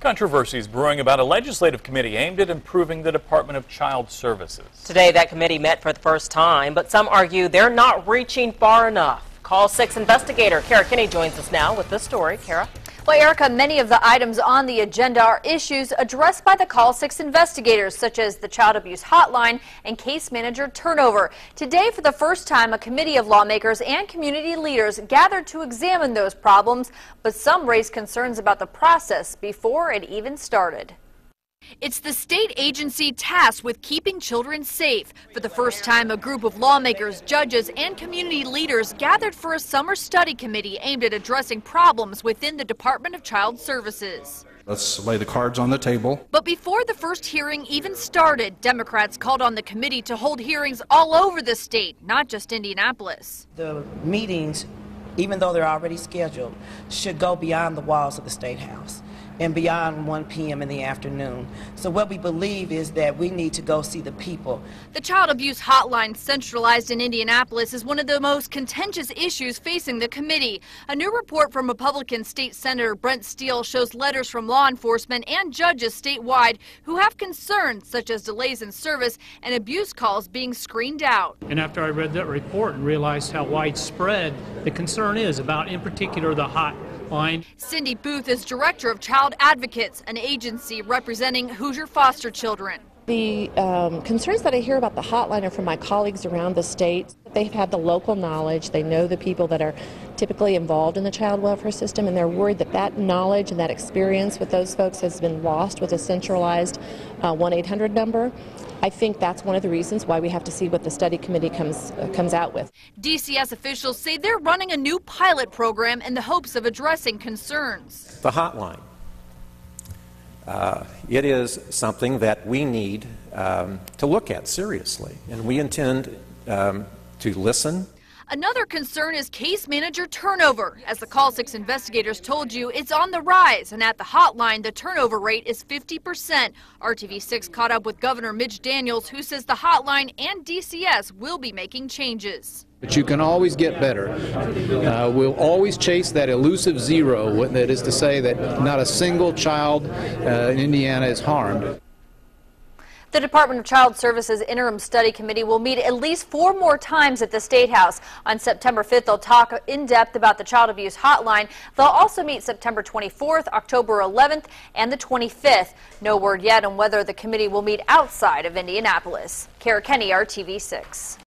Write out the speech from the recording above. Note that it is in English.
Controversy is brewing about a legislative committee aimed at improving the Department of Child Services. Today, that committee met for the first time, but some argue they're not reaching far enough. Call 6 investigator Kara Kinney joins us now with this story. Kara? Well, Erica, many of the items on the agenda are issues addressed by the Call 6 investigators, such as the child abuse hotline and case manager turnover. Today, for the first time, a committee of lawmakers and community leaders gathered to examine those problems, but some raised concerns about the process before it even started. It's the state agency tasked with keeping children safe. For the first time, a group of lawmakers, judges, and community leaders gathered for a summer study committee aimed at addressing problems within the Department of Child Services. Let's lay the cards on the table. But before the first hearing even started, Democrats called on the committee to hold hearings all over the state, not just Indianapolis. The meetings, even though they're already scheduled, should go beyond the walls of the State House and beyond 1 p.m. in the afternoon. So what we believe is that we need to go see the people. The child abuse hotline centralized in Indianapolis is one of the most contentious issues facing the committee. A new report from Republican State Senator Brent Steele shows letters from law enforcement and judges statewide who have concerns such as delays in service and abuse calls being screened out. And after I read that report and realized how widespread the concern is about, in particular, the hotline. Cindy Booth is director of Child Advocates, an agency representing Hoosier foster children. The concerns that I hear about the hotline are from my colleagues around the state. They've had the local knowledge. They know the people that are typically involved in the child welfare system, and they're worried that that knowledge and that experience with those folks has been lost with a centralized 1-800 number. I think that's one of the reasons why we have to see what the study committee comes out with. DCS officials say they're running a new pilot program in the hopes of addressing concerns. The hotline. It is something that we need to look at seriously, and we intend to listen. Another concern is case manager turnover. As the Call 6 investigators told you, it's on the rise, and at the hotline, the turnover rate is 50%. RTV6 caught up with Governor Mitch Daniels, who says the hotline and DCS will be making changes. But you can always get better. We'll always chase that elusive zero, that is to say that not a single child in Indiana is harmed. The Department of Child Services Interim Study Committee will meet at least 4 more times at the State House. On September 5th, they'll talk in depth about the child abuse hotline. They'll also meet September 24th, October 11th, and the 25th. No word yet on whether the committee will meet outside of Indianapolis. Kara Kinney, RTV6.